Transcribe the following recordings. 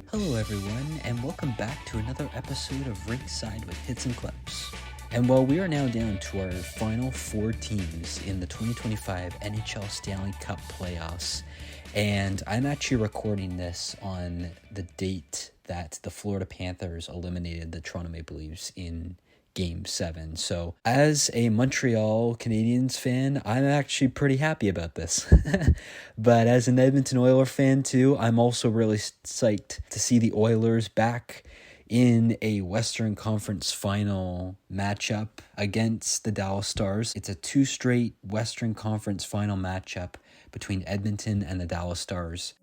Hello everyone, and welcome back to another episode of Rink-Side with Hits and Clips. And while we are now down to our final 4 teams in the 2025 NHL Stanley Cup playoffs, and I'm actually recording this on the date that the Florida Panthers eliminated the Toronto Maple Leafs in Game 7. So as a Montreal Canadiens fan, I'm actually pretty happy about this. But as an Edmonton Oilers fan too, I'm also really psyched to see the Oilers back in a Western Conference final matchup against the Dallas Stars. It's a 2 straight Western Conference final matchup between Edmonton and the Dallas Stars.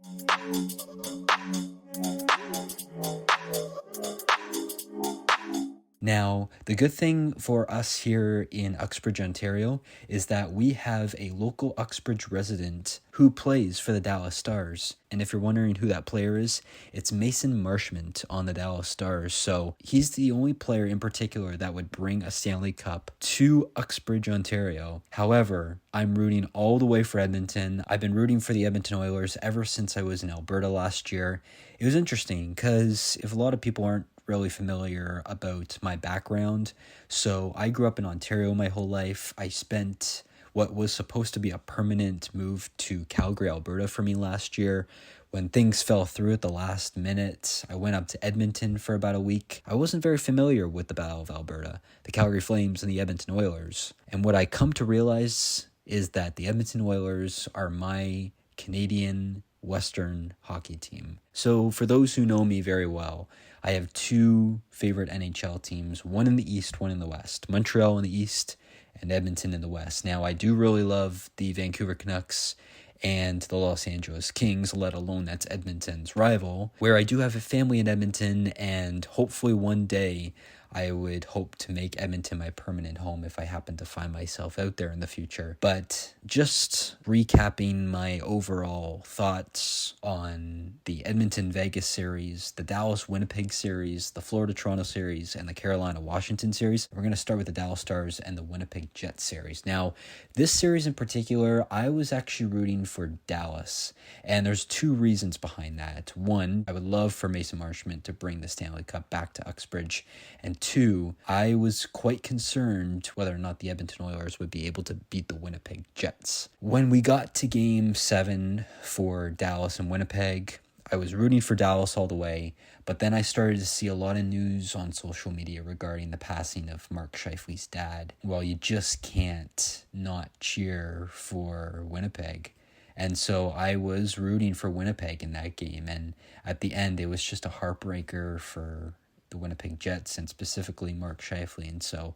Now, the good thing for us here in Uxbridge, Ontario, is that we have a local Uxbridge resident who plays for the Dallas Stars. And if you're wondering who that player is, it's Mason Marchment on the Dallas Stars. So he's the only player in particular that would bring a Stanley Cup to Uxbridge, Ontario. However, I'm rooting all the way for Edmonton. I've been rooting for the Edmonton Oilers ever since I was in Alberta last year. It was interesting because if a lot of people aren't really familiar about my background. So I grew up in Ontario my whole life. I spent what was supposed to be a permanent move to Calgary, Alberta for me last year. When things fell through at the last minute, I went up to Edmonton for about a week. I wasn't very familiar with the Battle of Alberta, the Calgary Flames, and the Edmonton Oilers. And what I come to realize is that the Edmonton Oilers are my Canadian Western hockey team. So for those who know me very well, I have 2 favorite NHL teams, one in the East, one in the West. Montreal in the East and Edmonton in the West. Now, I do really love the Vancouver Canucks and the Los Angeles Kings, let alone that's Edmonton's rival, where I do have a family in Edmonton, and hopefully one day I would hope to make Edmonton my permanent home if I happen to find myself out there in the future. But just recapping my overall thoughts on the Edmonton-Vegas series, the Dallas-Winnipeg series, the Florida-Toronto series, and the Carolina-Washington series. We're going to start with the Dallas Stars and the Winnipeg Jets series. Now, this series in particular, I was actually rooting for Dallas, and there's 2 reasons behind that. One, I would love for Mason Marchment to bring the Stanley Cup back to Uxbridge, and 2, I was quite concerned whether or not the Edmonton Oilers would be able to beat the Winnipeg Jets. When we got to Game 7 for Dallas and Winnipeg, I was rooting for Dallas all the way, but then I started to see a lot of news on social media regarding the passing of Mark Scheifele's dad. Well, you just can't not cheer for Winnipeg. And so I was rooting for Winnipeg in that game, and at the end it was just a heartbreaker for the Winnipeg Jets and specifically Mark Scheifele. And so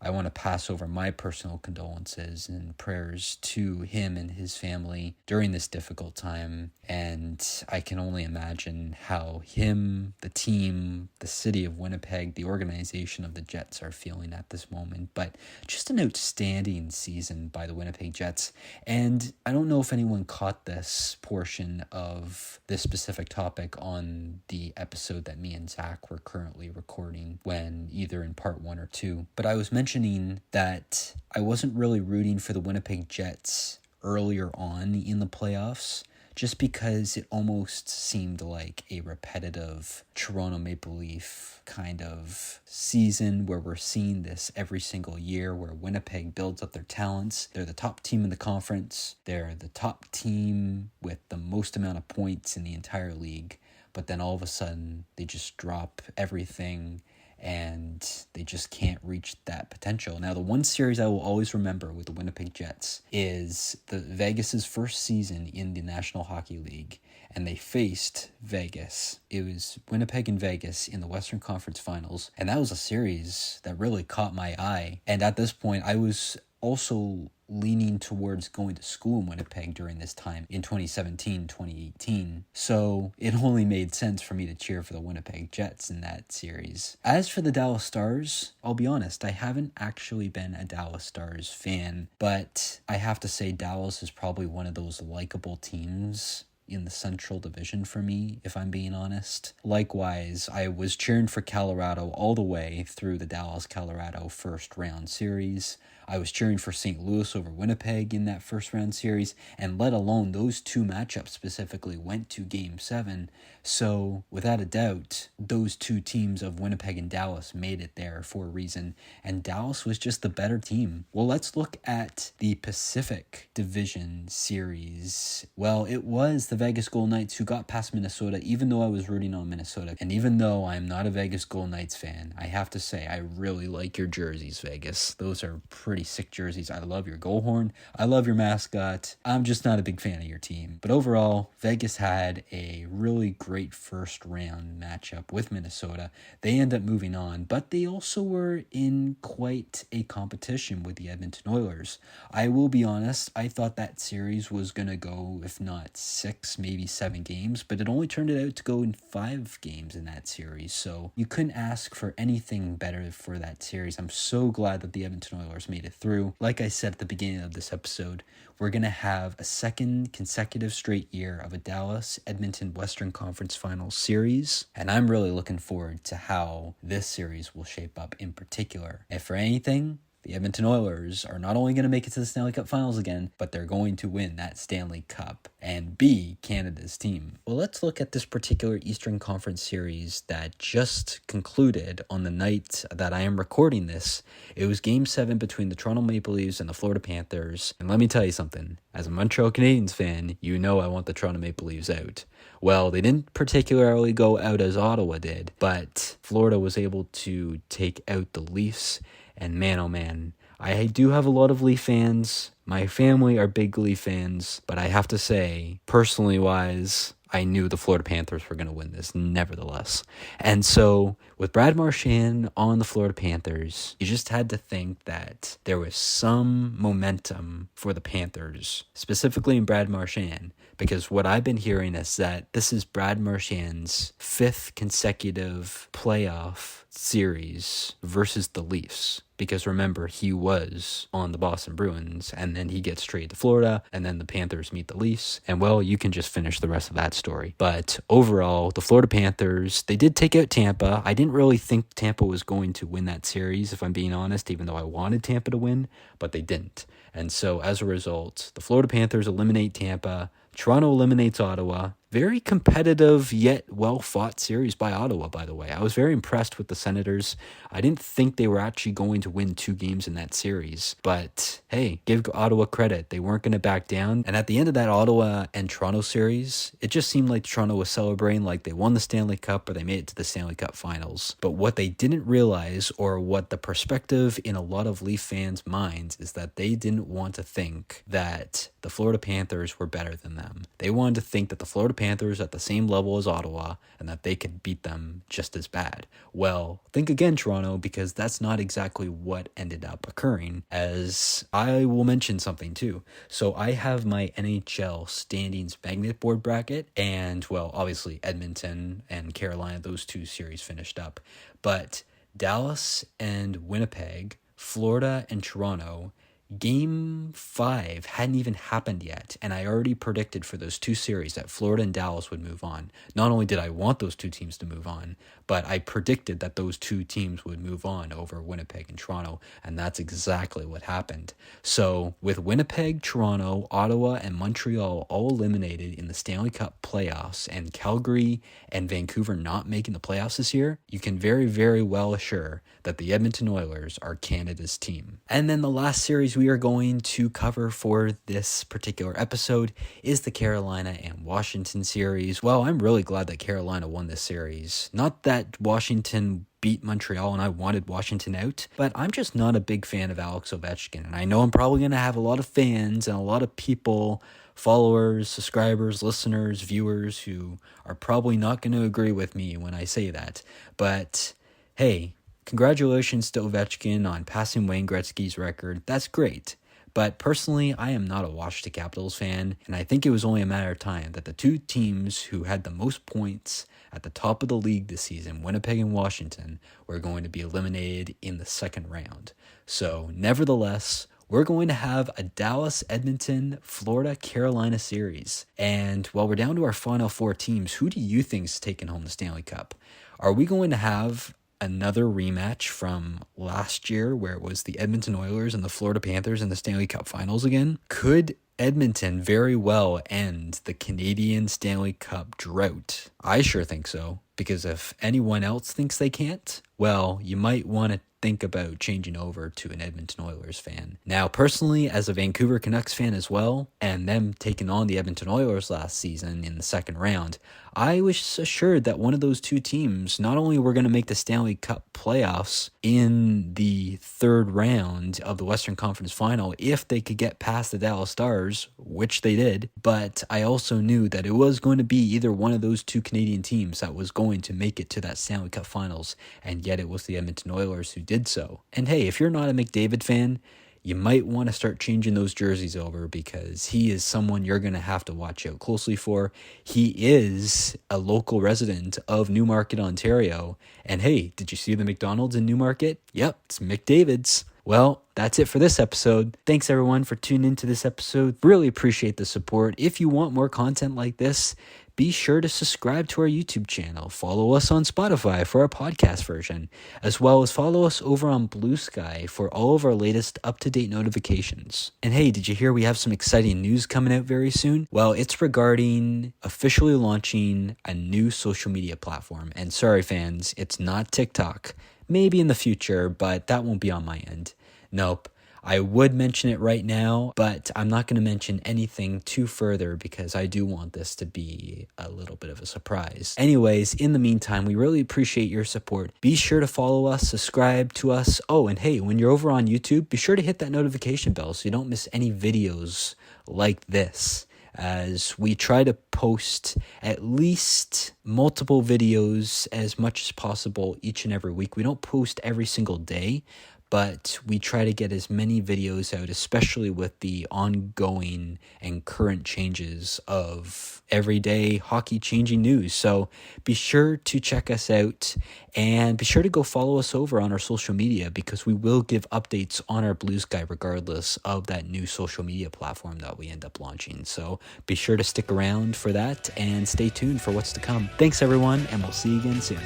I want to pass over my personal condolences and prayers to him and his family during this difficult time. And I can only imagine how him, the team, the city of Winnipeg, the organization of the Jets are feeling at this moment. But just an outstanding season by the Winnipeg Jets. And I don't know if anyone caught this portion of this specific topic on the episode that me and Zach were currently recording, when either in part 1 or 2. But I was mentioning that I wasn't really rooting for the Winnipeg Jets earlier on in the playoffs, just because it almost seemed like a repetitive Toronto Maple Leaf kind of season where we're seeing this every single year, where Winnipeg builds up their talents. They're the top team in the conference. They're the top team with the most amount of points in the entire league. But then all of a sudden, they just drop everything and they just can't reach that potential. Now, the one series I will always remember with the Winnipeg Jets is the Vegas's first season in the National Hockey League, and they faced Vegas. It was Winnipeg and Vegas in the Western Conference Finals, and that was a series that really caught my eye. And at this point, I was also leaning towards going to school in Winnipeg during this time in 2017, 2018. So it only made sense for me to cheer for the Winnipeg Jets in that series. As for the Dallas Stars, I'll be honest, I haven't actually been a Dallas Stars fan, but I have to say Dallas is probably one of those likable teams in the Central Division for me, if I'm being honest. Likewise, I was cheering for Colorado all the way through the Dallas-Colorado first round series. I was cheering for St. Louis over Winnipeg in that first round series, and let alone those two matchups specifically went to Game 7. So, without a doubt, those two teams of Winnipeg and Dallas made it there for a reason, and Dallas was just the better team. Well, let's look at the Pacific Division series. Well, it was the Vegas Golden Knights who got past Minnesota, even though I was rooting on Minnesota. And even though I'm not a Vegas Golden Knights fan, I have to say I really like your jerseys, Vegas. Those are pretty sick jerseys. I love your goal horn. I love your mascot. I'm just not a big fan of your team. But overall, Vegas had a really great first round matchup with Minnesota. They end up moving on, but they also were in quite a competition with the Edmonton Oilers. I will be honest, I thought that series was going to go, if not 6, maybe 7 games, but it only turned it out to go in 5 games in that series. So you couldn't ask for anything better for that series. I'm so glad that the Edmonton Oilers made it through. Like I said at the beginning of this episode, we're going to have a second consecutive straight year of a Dallas-Edmonton Western Conference Finals series, and I'm really looking forward to how this series will shape up in particular. If for anything, the Edmonton Oilers are not only going to make it to the Stanley Cup Finals again, but they're going to win that Stanley Cup and be Canada's team. Well, let's look at this particular Eastern Conference series that just concluded on the night that I am recording this. It was Game 7 between the Toronto Maple Leafs and the Florida Panthers. And let me tell you something. As a Montreal Canadiens fan, you know I want the Toronto Maple Leafs out. Well, they didn't particularly go out as Ottawa did, but Florida was able to take out the Leafs. And man, oh man, I do have a lot of Leaf fans. My family are big Leaf fans, but I have to say, personally wise, I knew the Florida Panthers were going to win this nevertheless. And so with Brad Marchand on the Florida Panthers, you just had to think that there was some momentum for the Panthers, specifically in Brad Marchand, because what I've been hearing is that this is Brad Marchand's 5th consecutive playoff series versus the Leafs. Because remember, he was on the Boston Bruins, and then he gets traded to Florida, and then the Panthers meet the Leafs, and well, you can just finish the rest of that story. But overall, the Florida Panthers, they did take out Tampa. I didn't really think Tampa was going to win that series, if I'm being honest, even though I wanted Tampa to win, but they didn't. And so as a result, the Florida Panthers eliminate Tampa. Toronto eliminates Ottawa. Very competitive yet well-fought series by Ottawa, by the way. I was very impressed with the Senators. I didn't think they were actually going to win 2 games in that series. But hey, give Ottawa credit. They weren't going to back down. And at the end of that Ottawa and Toronto series, it just seemed like Toronto was celebrating like they won the Stanley Cup or they made it to the Stanley Cup Finals. But what they didn't realize, or what the perspective in a lot of Leaf fans' minds, is that they didn't want to think that the Florida Panthers were better than them. They wanted to think that the Florida Panthers at the same level as Ottawa and that they could beat them just as bad. Well, think again, Toronto, because that's not exactly what ended up occurring, as I will mention something too. So I have my NHL standings magnet board bracket, and well, obviously Edmonton and Carolina, those 2 series finished up. But Dallas and Winnipeg, Florida and Toronto, Game 5 hadn't even happened yet, and I already predicted for those 2 series that Florida and Dallas would move on. Not only did I want those 2 teams to move on, but I predicted that those 2 teams would move on over Winnipeg and Toronto, and that's exactly what happened. So with Winnipeg, Toronto, Ottawa, and Montreal all eliminated in the Stanley Cup playoffs, and Calgary and Vancouver not making the playoffs this year, you can very, very well assure that the Edmonton Oilers are Canada's team. And then the last series we are going to cover for this particular episode is the Carolina and Washington series. Well, I'm really glad that Carolina won this series. Not that Washington beat Montreal and I wanted Washington out, but I'm just not a big fan of Alex Ovechkin. And I know I'm probably going to have a lot of fans and a lot of people, followers, subscribers, listeners, viewers who are probably not going to agree with me when I say that. But hey, congratulations to Ovechkin on passing Wayne Gretzky's record. That's great. But personally, I am not a Washington Capitals fan, and I think it was only a matter of time that the 2 teams who had the most points at the top of the league this season, Winnipeg and Washington, were going to be eliminated in the second round. So, nevertheless, we're going to have a Dallas, Edmonton, Florida, Carolina series. And while we're down to our final 4 teams, who do you think's taking home the Stanley Cup? Are we going to have another rematch from last year where it was the Edmonton Oilers and the Florida Panthers in the Stanley Cup Finals again? Could Edmonton very well end the Canadian Stanley Cup drought? I sure think so, because if anyone else thinks they can't, well, you might want to think about changing over to an Edmonton Oilers fan. Now, personally, as a Vancouver Canucks fan as well, and them taking on the Edmonton Oilers last season in the second round, I was assured that one of those two teams not only were going to make the Stanley Cup playoffs in the third round of the Western Conference Final if they could get past the Dallas Stars, which they did, but I also knew that it was going to be either one of those two Canadian teams that was going to make it to that Stanley Cup Finals, and yet it was the Edmonton Oilers who did so. And hey, if you're not a McDavid fan, you might want to start changing those jerseys over, because he is someone you're going to have to watch out closely for. He is a local resident of Newmarket, Ontario. And hey, did you see the McDonald's in Newmarket? Yep, it's McDavid's. Well, that's it for this episode. Thanks everyone for tuning into this episode. Really appreciate the support. If you want more content like this, be sure to subscribe to our YouTube channel. Follow us on Spotify for our podcast version, as well as follow us over on Bluesky for all of our latest up-to-date notifications. And hey, did you hear we have some exciting news coming out very soon? Well, it's regarding officially launching a new social media platform. And sorry fans, it's not TikTok. Maybe in the future, but that won't be on my end. Nope. I would mention it right now, but I'm not going to mention anything too further because I do want this to be a little bit of a surprise. Anyways, in the meantime, we really appreciate your support. Be sure to follow us, subscribe to us. Oh, and hey, when you're over on YouTube, be sure to hit that notification bell so you don't miss any videos like this, as we try to post at least multiple videos as much as possible each and every week. We don't post every single day, but we try to get as many videos out, especially with the ongoing and current changes of everyday hockey changing news. So be sure to check us out, and be sure to go follow us over on our social media, because we will give updates on our Bluesky regardless of that new social media platform that we end up launching. So be sure to stick around for that and stay tuned for what's to come. Thanks everyone, and we'll see you again soon.